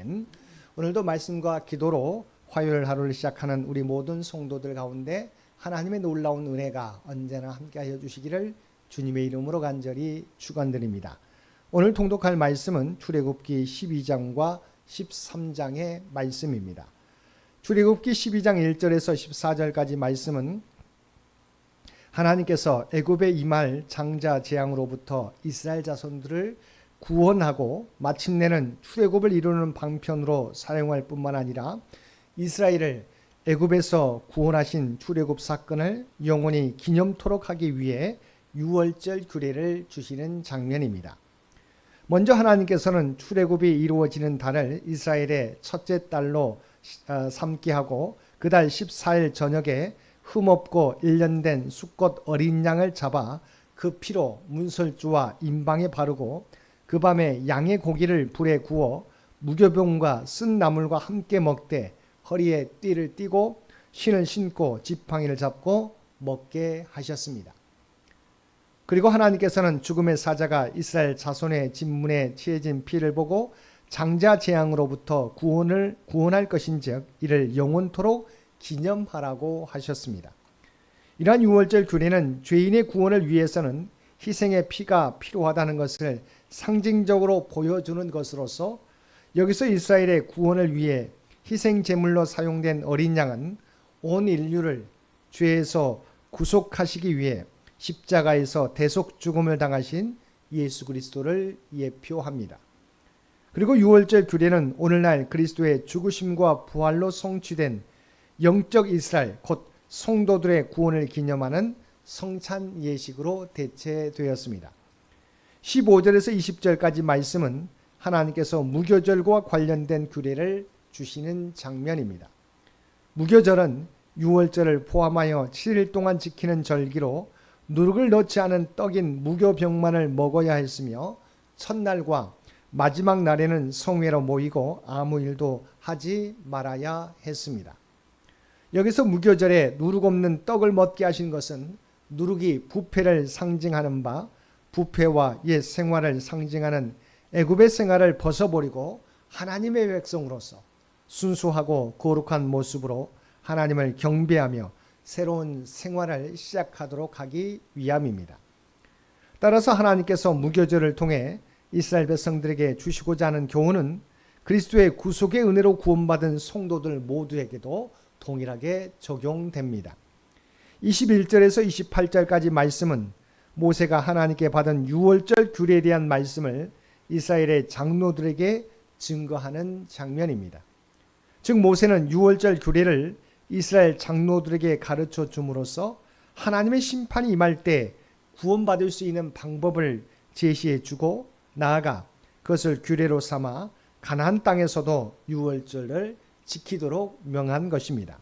아멘. 오늘도 말씀과 기도로 화요일 하루를 시작하는 우리 모든 성도들 가운데 하나님의 놀라운 은혜가 언제나 함께하여 주시기를 주님의 이름으로 간절히 축원드립니다. 오늘 통독할 말씀은 출애굽기 12장과 13장의 말씀입니다. 출애굽기 12장 1절에서 14절까지 말씀은 하나님께서 애굽에 임할 장자 재앙으로부터 이스라엘 자손들을 구원하고 마침내는 출애굽을 이루는 방편으로 사용할 뿐만 아니라 이스라엘을 애굽에서 구원하신 출애굽 사건을 영원히 기념토록 하기 위해 유월절 규례를 주시는 장면입니다. 먼저 하나님께서는 출애굽이 이루어지는 달을 이스라엘의 첫째 달로 삼게 하고 그 달 14일 저녁에 흠없고 1년 된 수컷 어린 양을 잡아 그 피로 문설주와 임방에 바르고 그 밤에 양의 고기를 불에 구워 무교병과 쓴 나물과 함께 먹되 허리에 띠를 띠고 신을 신고 지팡이를 잡고 먹게 하셨습니다. 그리고 하나님께서는 죽음의 사자가 이스라엘 자손의 진문에 취해진 피를 보고 장자 재앙으로부터 구원할 것인즉 이를 영원토록 기념하라고 하셨습니다. 이러한 유월절 규례는 죄인의 구원을 위해서는 희생의 피가 필요하다는 것을 상징적으로 보여주는 것으로서 여기서 이스라엘의 구원을 위해 희생 제물로 사용된 어린 양은 온 인류를 죄에서 구속하시기 위해 십자가에서 대속 죽음을 당하신 예수 그리스도를 예표합니다. 그리고 유월절 규례는 오늘날 그리스도의 죽으심과 부활로 성취된 영적 이스라엘 곧 성도들의 구원을 기념하는 성찬 예식으로 대체되었습니다. 15절에서 20절까지 말씀은 하나님께서 무교절과 관련된 규례를 주시는 장면입니다. 무교절은 유월절을 포함하여 7일 동안 지키는 절기로 누룩을 넣지 않은 떡인 무교병만을 먹어야 했으며 첫날과 마지막 날에는 성회로 모이고 아무 일도 하지 말아야 했습니다. 여기서 무교절에 누룩 없는 떡을 먹게 하신 것은 누룩이 부패를 상징하는 바 부패와 옛 생활을 상징하는 애굽의 생활을 벗어버리고 하나님의 백성으로서 순수하고 거룩한 모습으로 하나님을 경배하며 새로운 생활을 시작하도록 하기 위함입니다. 따라서 하나님께서 무교절을 통해 이스라엘 백성들에게 주시고자 하는 교훈은 그리스도의 구속의 은혜로 구원받은 성도들 모두에게도 동일하게 적용됩니다. 21절에서 28절까지 말씀은 모세가 하나님께 받은 유월절 규례에 대한 말씀을 이스라엘의 장로들에게 증거하는 장면입니다. 즉 모세는 유월절 규례를 이스라엘 장로들에게 가르쳐 줌으로써 하나님의 심판이 임할 때 구원받을 수 있는 방법을 제시해 주고 나아가 그것을 규례로 삼아 가나안 땅에서도 유월절을 지키도록 명한 것입니다.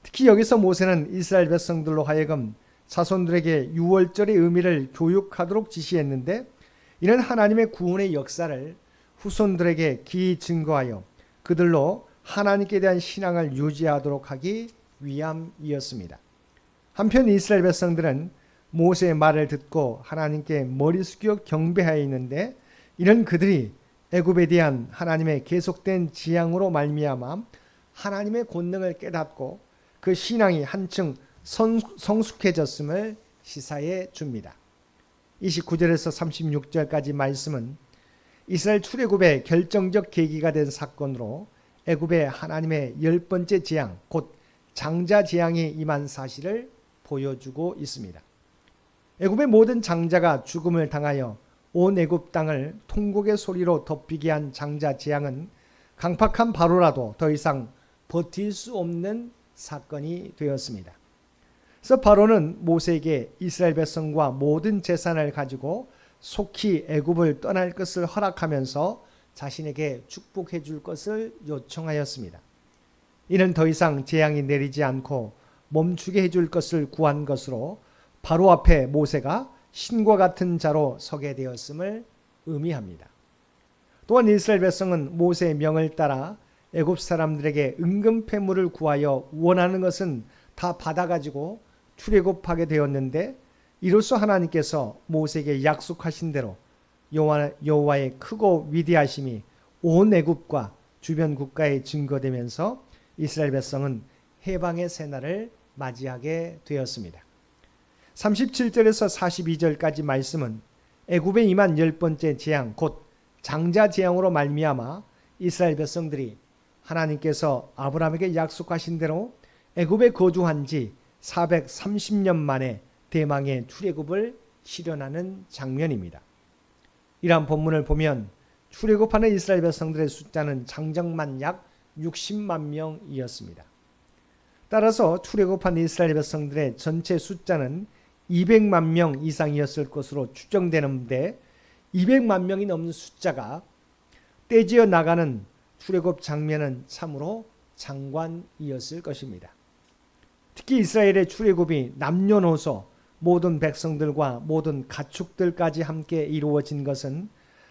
특히 여기서 모세는 이스라엘 백성들로 하여금 자손들에게 유월절의 의미를 교육하도록 지시했는데 이는 하나님의 구원의 역사를 후손들에게 기이 증거하여 그들로 하나님께 대한 신앙을 유지하도록 하기 위함이었습니다. 한편 이스라엘 백성들은 모세의 말을 듣고 하나님께 머리 숙여 경배하여 있는데 이는 그들이 애굽에 대한 하나님의 계속된 지향으로 말미암아 하나님의 권능을 깨닫고 그 신앙이 한층 성숙해졌음을 시사해 줍니다. 29절에서 36절까지 말씀은 이스라엘 출애굽의 결정적 계기가 된 사건으로 애굽의 하나님의 10번째 재앙 곧 장자 재앙이 임한 사실을 보여주고 있습니다. 애굽의 모든 장자가 죽음을 당하여 온 애굽 땅을 통곡의 소리로 덮이게 한 장자 재앙은 강팍한 바로라도 더 이상 버틸 수 없는 사건이 되었습니다. 그래서 바로는 모세에게 이스라엘 백성과 모든 재산을 가지고 속히 애굽을 떠날 것을 허락하면서 자신에게 축복해 줄 것을 요청하였습니다. 이는 더 이상 재앙이 내리지 않고 멈추게 해줄 것을 구한 것으로 바로 앞에 모세가 신과 같은 자로 서게 되었음을 의미합니다. 또한 이스라엘 백성은 모세의 명을 따라 애굽 사람들에게 은금 패물을 구하여 원하는 것은 다 받아가지고 출애굽하게 되었는데 이로써 하나님께서 모세에게 약속하신 대로 여호와의 크고 위대하심이 온 애굽과 주변 국가에 증거되면서 이스라엘 백성은 해방의 새날을 맞이하게 되었습니다. 37절에서 42절까지 말씀은 애굽에 임한 10번째 재앙 곧 장자 재앙으로 말미암아 이스라엘 백성들이 하나님께서 아브라함에게 약속하신 대로 애굽에 거주한 지 430년 만에 대망의 출애굽을 실현하는 장면입니다. 이러한 본문을 보면 출애굽하는 이스라엘 백성들의 숫자는 장정만 약 60만 명이었습니다. 따라서 출애굽한 이스라엘 백성들의 전체 숫자는 200만 명 이상이었을 것으로 추정되는데 200만 명이 넘는 숫자가 떼지어 나가는 출애굽 장면은 참으로 장관이었을 것입니다. 특히 이스라엘의 출애굽이 남녀노소 모든 백성들과 모든 가축들까지 함께 이루어진 것은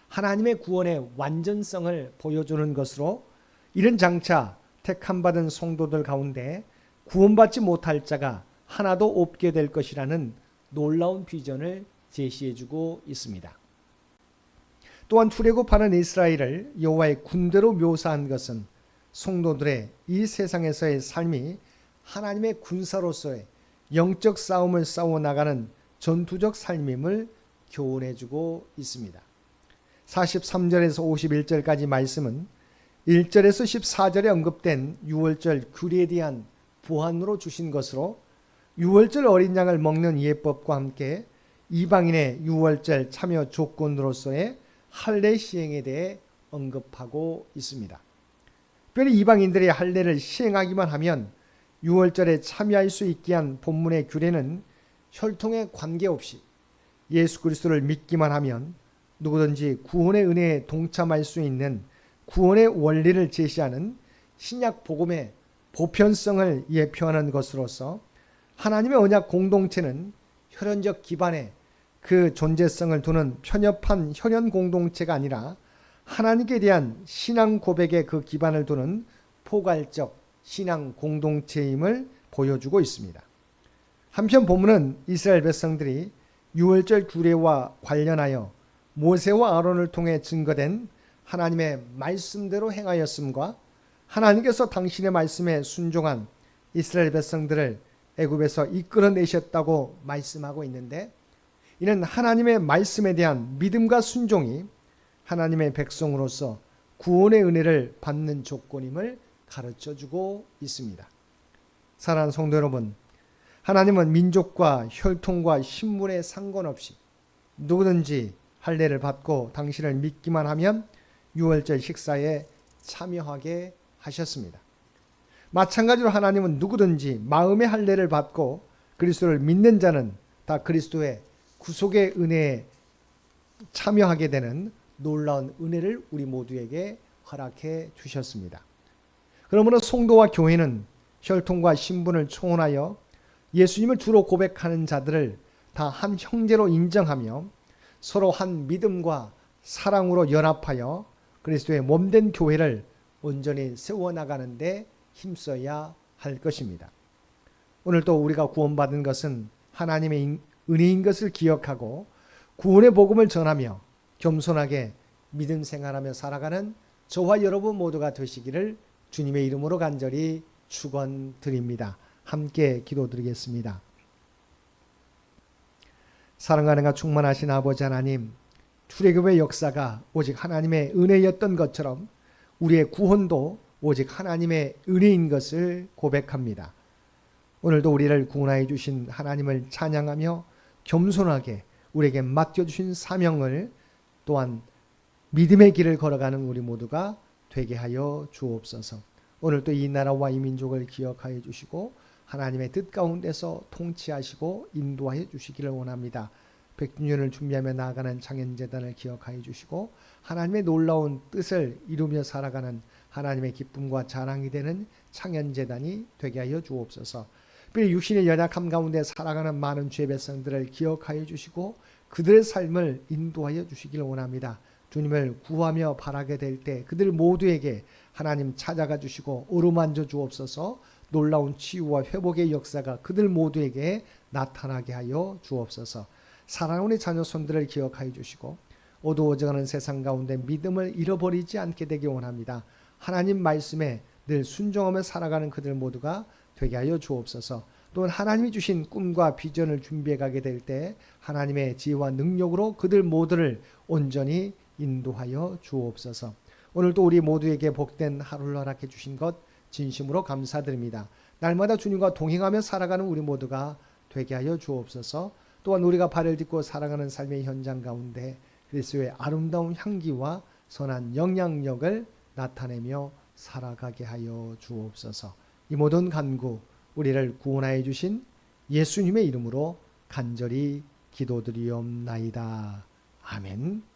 하나님의 구원의 완전성을 보여주는 것으로 이런 장차 택함받은 성도들 가운데 구원받지 못할 자가 하나도 없게 될 것이라는 놀라운 비전을 제시해주고 있습니다. 또한 출애굽하는 이스라엘을 여호와의 군대로 묘사한 것은 성도들의 이 세상에서의 삶이 하나님의 군사로서의 영적 싸움을 싸워나가는 전투적 삶임을 교훈해주고 있습니다. 43절에서 51절까지 말씀은 1절에서 14절에 언급된 유월절 규례에 대한 보완으로 주신 것으로 유월절 어린 양을 먹는 예법과 함께 이방인의 유월절 참여 조건으로서의 할례 시행에 대해 언급하고 있습니다. 특별히 이방인들이 할례를 시행하기만 하면 유월절에 참여할 수 있게 한 본문의 규례는 혈통에 관계없이 예수 그리스도를 믿기만 하면 누구든지 구원의 은혜에 동참할 수 있는 구원의 원리를 제시하는 신약 복음의 보편성을 예표하는 것으로서 하나님의 언약 공동체는 혈연적 기반에 그 존재성을 두는 편협한 혈연 공동체가 아니라 하나님께 대한 신앙 고백의 그 기반을 두는 포괄적 신앙 공동체임을 보여주고 있습니다. 한편 본문은 이스라엘 백성들이 유월절 규례와 관련하여 모세와 아론을 통해 증거된 하나님의 말씀대로 행하였음과 하나님께서 당신의 말씀에 순종한 이스라엘 백성들을 애굽에서 이끌어내셨다고 말씀하고 있는데 이는 하나님의 말씀에 대한 믿음과 순종이 하나님의 백성으로서 구원의 은혜를 받는 조건임을 가르쳐주고 있습니다. 사랑하는 성도 여러분, 하나님은 민족과 혈통과 신분에 상관없이 누구든지 할례를 받고 당신을 믿기만 하면 유월절 식사에 참여하게 하셨습니다. 마찬가지로 하나님은 누구든지 마음의 할례를 받고 그리스도를 믿는 자는 다 그리스도의 구속의 은혜에 참여하게 되는 놀라운 은혜를 우리 모두에게 허락해 주셨습니다. 그러므로 성도와 교회는 혈통과 신분을 초월하여 예수님을 주로 고백하는 자들을 다 한 형제로 인정하며 서로 한 믿음과 사랑으로 연합하여 그리스도의 몸된 교회를 온전히 세워나가는 데 힘써야 할 것입니다. 오늘 또 우리가 구원받은 것은 하나님의 은혜인 것을 기억하고 구원의 복음을 전하며 겸손하게 믿음 생활하며 살아가는 저와 여러분 모두가 되시기를 주님의 이름으로 간절히 축원드립니다. 함께 기도드리겠습니다. 사랑하는 충만하신 아버지 하나님, 출애굽의 역사가 오직 하나님의 은혜였던 것처럼 우리의 구원도 오직 하나님의 은혜인 것을 고백합니다. 오늘도 우리를 구원하여 주신 하나님을 찬양하며 겸손하게 우리에게 맡겨주신 사명을 또한 믿음의 길을 걸어가는 우리 모두가 되게 하여 주옵소서. 오늘도 이 나라와 이 민족을 기억하여 주시고 하나님의 뜻 가운데서 통치하시고 인도하여 주시기를 원합니다. 100주년을 준비하며 나아가는 창현재단을 기억하여 주시고 하나님의 놀라운 뜻을 이루며 살아가는 하나님의 기쁨과 자랑이 되는 창현재단이 되게 하여 주옵소서. 특별히 육신의 연약함 가운데 살아가는 많은 죄 백성들을 기억하여 주시고 그들의 삶을 인도하여 주시기를 원합니다. 주님을 구하며 바라게 될 때 그들 모두에게 하나님 찾아가 주시고 어루만져 주옵소서. 놀라운 치유와 회복의 역사가 그들 모두에게 나타나게 하여 주옵소서. 사랑하는 우리 자녀 손들을 기억하여 주시고 어두워져가는 세상 가운데 믿음을 잃어버리지 않게 되기 원합니다. 하나님 말씀에 늘 순종하며 살아가는 그들 모두가 되게 하여 주옵소서. 또한 하나님이 주신 꿈과 비전을 준비해 가게 될 때 하나님의 지혜와 능력으로 그들 모두를 온전히 인도하여 주옵소서. 오늘도 우리 모두에게 복된 하루를 허락해 주신 것 진심으로 감사드립니다. 날마다 주님과 동행하며 살아가는 우리 모두가 되게 하여 주옵소서. 또한 우리가 발을 딛고 살아가는 삶의 현장 가운데 그리스도의 아름다운 향기와 선한 영향력을 나타내며 살아가게 하여 주옵소서. 이 모든 간구 우리를 구원하여 주신 예수님의 이름으로 간절히 기도드리옵나이다. 아멘.